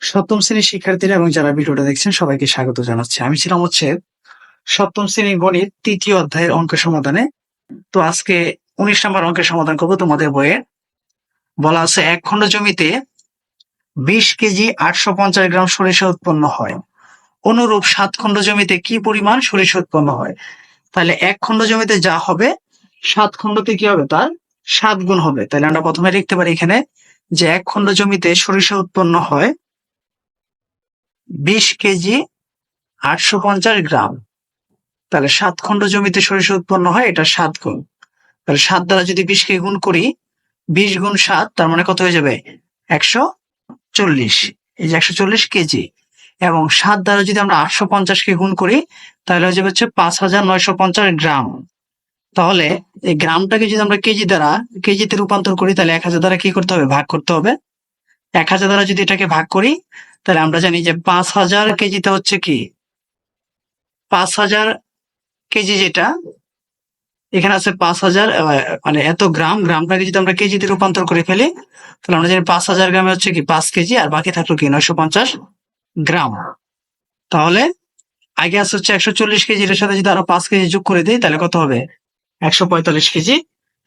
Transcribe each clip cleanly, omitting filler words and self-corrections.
সপ্তম শ্রেণীর শিক্ষার্থীরা এবং যারা ভিডিওটা দেখছেন সবাইকে স্বাগত জানাচ্ছি। আমি ছিলাম সপ্তম শ্রেণীর গণিত তৃতীয় অধ্যায়ের অঙ্ক সমাধানে। তো আজকে 19 নম্বর অঙ্কের সমাধান করবো। তোমাদের বইয়ে বলা আছে এক খণ্ড জমিতে 20 কেজি 850 গ্রাম সরিষা উৎপন্ন হয়, অনুরূপ 7 খণ্ড জমিতে কি পরিমাণ সরিষা উৎপন্ন হয়। তাহলে এক খণ্ড জমিতে যা হবে 7 খণ্ডতে কি হবে, তার 7 গুণ হবে। তাহলে আমরা প্রথমে লিখতে পারি এখানে যে এক খণ্ড জমিতে সরিষা উৎপন্ন হয় 20 কেজি 850 গ্রাম। তাহলে 7 খণ্ড জমিতে সরিষা উৎপন্ন হয়, এটা 7 গুণ। তাহলে 7 দ্বারা যদি 20 কে গুণ করি, 20 গুণ 7 তার মানে কত হয়ে যাবে, 140। এই যে 140 কেজি। এবং 7 দ্বারা যদি আমরা 850 কে গুণ করি তাহলে হয়ে যাবে 5950 গ্রাম। তাহলে এই গ্রামটাকে যদি আমরা কেজি দ্বারা কেজিতে রূপান্তর করি তাহলে 1000 দ্বারা কি করতে হবে, ভাগ করতে হবে। 1000 দ্বারা যদি এটাকে ভাগ করি তাহলে আমরা জানি যে 5000 কেজিতে হচ্ছে কি 5000 কেজি, যেটা এখানে আছে 5000, মানে এত গ্রাম, গ্রামটাকে যদি আমরা কেজিতে রূপান্তর করে ফেলি তাহলে আমরা জানি 5000 গ্রামে হচ্ছে কি 5 কেজি, আর বাকি থাকলো কি 950 গ্রাম। তাহলে আগে আছে হচ্ছে 140 কেজি, এর সাথে যদি আরো 5 কেজি যোগ করে দিই তাহলে কত হবে, 145 কেজি,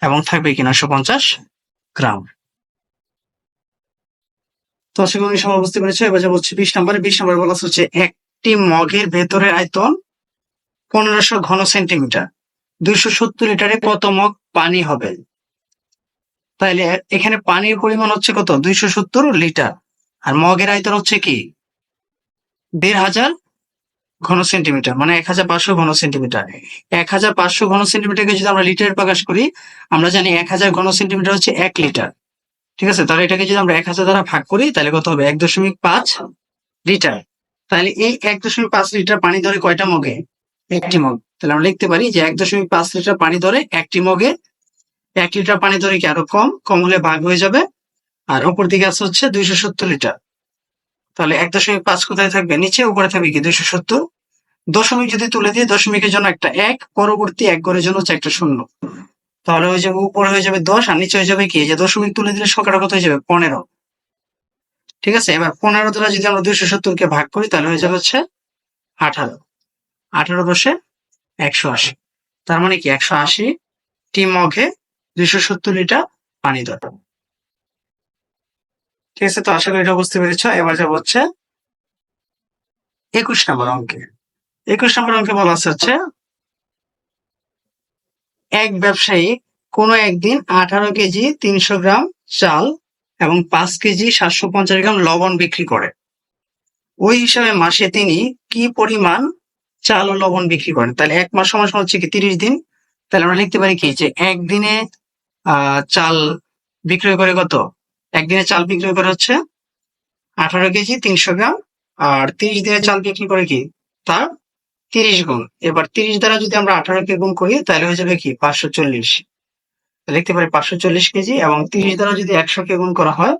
এবং থাকবে কি 950 গ্রাম। তো আশা করি সবাই বুঝতে পেরেছো। এবার যা বলছি 20 নম্বরে বলা হচ্ছে একটি মগের ভেতরের আয়তন 1500 ঘন সেন্টিমিটার, 270 লিটারে কত মগ পানি হবে। তাহলে এখানে পানির পরিমাণ হচ্ছে কত, 270 লিটার, আর মগের আয়তন হচ্ছে কি 1500 ঘন সেন্টিমিটার, মানে 1500 ঘন সেন্টিমিটার। 1500 ঘন সেন্টিমিটারকে যদি আমরা লিটারে প্রকাশ করি, আমরা জানি 1000 ঘন সেন্টিমিটার হচ্ছে 1 লিটার। ঠিক আছে, তাহলে এটাকে যদি আমরা 1000 দ্বারা ভাগ করি তাহলে কত হবে, 1.5 লিটার। তাহলে এই 1.5 লিটার পানি ধরে কয়টা মগে, একটি মগ। তাহলে আমরা লিখতে পারি যে 1.5 লিটার পানি ধরে একটি মগে। 1 লিটার পানি ধরে কি আরো কম, কম হলে ভাগ হয়ে যাবে। আর অপর দিকে আছে হচ্ছে 270 লিটার। তাহলে 1.5 কোথায় থাকবে, নিচে, উপরে থাকবে কি 270। দশমিক যদি তুলে দিই, দশমিকের জন্য একটা 1, পরবর্তী 1 ঘরের জন্য হচ্ছে একটা 0। তাহলে হয়ে যাবে উপরে হয়ে যাবে 10 আর নিচে হয়ে যাবে কি, যে দশমিক তুলে দিলে সংখ্যাটা কত হয়ে যাবে, 15। ঠিক আছে, এবার 15 দ্বারা যদি আমরা 270 কে ভাগ করি তাহলে হয়ে যাবে হচ্ছে 18। 18 10 180। তার মানে কি 180 টি মগে 270 লিটার পানি দরকার। ঠিক আছে, তো আশা করি এটা বুঝতে পেরেছ। এবার যা হচ্ছে 21 নম্বর অঙ্কে। 21 নম্বর অঙ্কে বলা হচ্ছে এক ব্যবসায়ী কোনো একদিন 18 কেজি 300 গ্রাম চাল এবং 5 কেজি 750 গ্রাম লবণ বিক্রি করে। ওই হিসাবে মাসে তিনি কি পরিমাণ চাল ও লবণ বিক্রি করেন। তাহলে এক মাস সমান সমান হচ্ছে কি 30 দিন। তাহলে আমরা লিখতে পারি কি যে একদিনে চাল বিক্রয় করে কত, একদিনে চাল বিক্রয় করে হচ্ছে 18 কেজি 300 গ্রাম, আর 30 দিনে চাল বিক্রি করে কি তার 30 গুণ। এবার 30 দ্বারা যদি আমরা 18 কে গুণ করি তাহলে হয়ে যাবে কি 540। লিখতে পারি 540 কেজি, এবং 30 দ্বারা যদি 100 কে গুণ করা হয়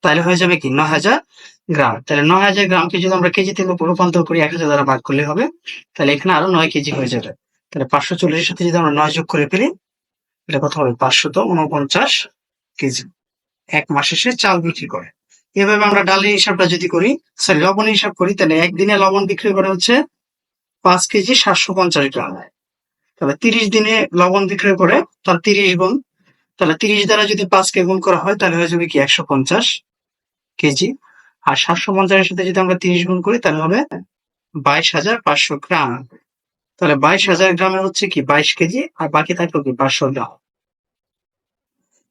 তাহলে হয়ে যাবে কি 9000 গ্রাম। তাহলে 9000 গ্রামকে যদি আমরা কেজিতে রূপান্তর করি 1000 দ্বারা ভাগ করলে হবে, তাহলে এখানে আরো 9 কেজি হয়ে যাবে। তাহলে 540 এর সাথে যদি আমরা 9 যোগ করে ফেলি এটা কত হবে, 549 কেজি এক মাসে সে চাল বিক্রি করে। এভাবে আমরা ডালের হিসাবটা যদি করি, সরি লবণের হিসাব করি, তাহলে একদিনে লবণ বিক্রি করে হচ্ছে 5 কেজি 750 গ্রাম। তাহলে 30 দিনে লবণ বিক্রয় করে তার 30 গুণ। তাহলে 30 দ্বারা যদি 5 কে গুণ করা হয় তাহলে হয়ে যাবে কি 150 কেজি। আর 750 এর সাথে যদি আমরা 30 গুণ করি তাহলে হবে 22,500 গ্রাম। তাহলে 22,000 গ্রামের হচ্ছে কি 22 কেজি, আর বাকি থাকলো কি 500 গ্রাম।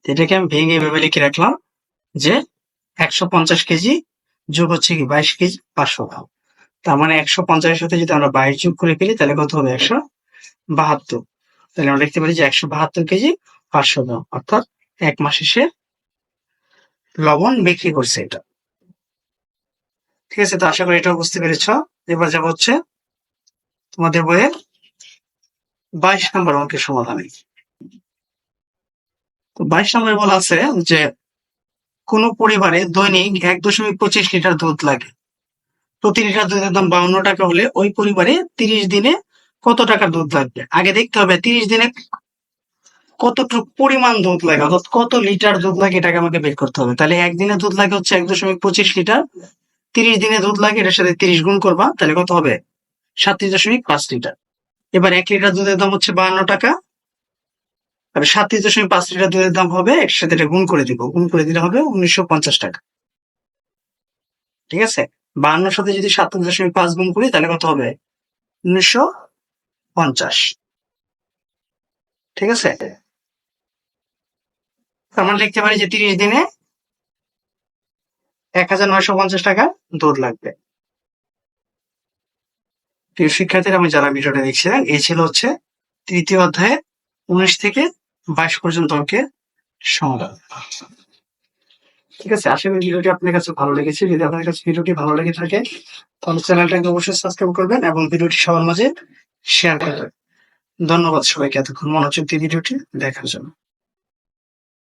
এটাকে আমি ভেঙে এভাবে লিখে রাখলাম যে 150 কেজি যোগ হচ্ছে কি 22 কেজি 500 গ্রাম। তার মানে 150 এর সাথে যদি আমরা 22 যোগ করে ফেলি তাহলে কত হবে, 172। তাহলে আমরা লিখতে পারি যে 172 কেজি 500 গ্রাম, অর্থাৎ এক মাসে সে লবণ বিক্রি করছে এটা। ঠিক আছে, তো আশা করি এটাও বুঝতে পেরেছ। এবার যাবো হচ্ছে তোমাদের বইয়ের 22 নম্বর অঙ্কের সমাধানে। তো 22 নম্বরে বলা আছে যে কোন পরিবারে দৈনিক 1.25 লিটার দুধ লাগে। প্রতি লিটার দুধের দাম 52 টাকা হলে ওই পরিবারে 30 দিনে কত টাকার দুধ লাগবে। আগে দেখতে হবে 30 দিনে কতটুকু পরিমাণ দুধ লাগে, অর্থাৎ কত লিটার দুধ লাগে এটাকে আমাকে বের করতে হবে। তাহলে একদিনে দুধ লাগে হচ্ছে 1.25 লিটার, 30 দিনে দুধ লাগে, এটার সাথে 30 গুণ করবা, তাহলে কত হবে? 37.5 লিটার। এবার 1 লিটার দুধের দাম হচ্ছে 52 টাকা, আর 37.5 লিটার দুধের দাম হবে, এর সাথে এটা গুণ করে দিব, গুণ করে দিলে হবে 1950 টাকা। ঠিক আছে, 52 সাথে যদি 37.5 গুণ করি তাহলে কত হবে? 1950। ঠিক আছে, আমরা লিখতে পারি যে 30 দিনে 1950 টাকা দুধ লাগবে। প্রিয় শিক্ষার্থীরা, আমি যারা ভিডিওটা দেখছিলেন, এই ছিল হচ্ছে তৃতীয় অধ্যায়ে 19 থেকে 22 পর্যন্ত অঙ্কের সমাধান। ঠিক আছে, আশা করি ভিডিওটি আপনার কাছে ভালো লেগেছে। যদি আপনার কাছে ভিডিওটি ভালো লেগে থাকে তাহলে চ্যানেলটাকে অবশ্যই সাবস্ক্রাইব করবেন এবং ভিডিওটি সবার মাঝে শেয়ার করবেন। ধন্যবাদ সবাইকে এতক্ষণ মনোযোগ দিয়ে ভিডিওটি দেখার জন্য।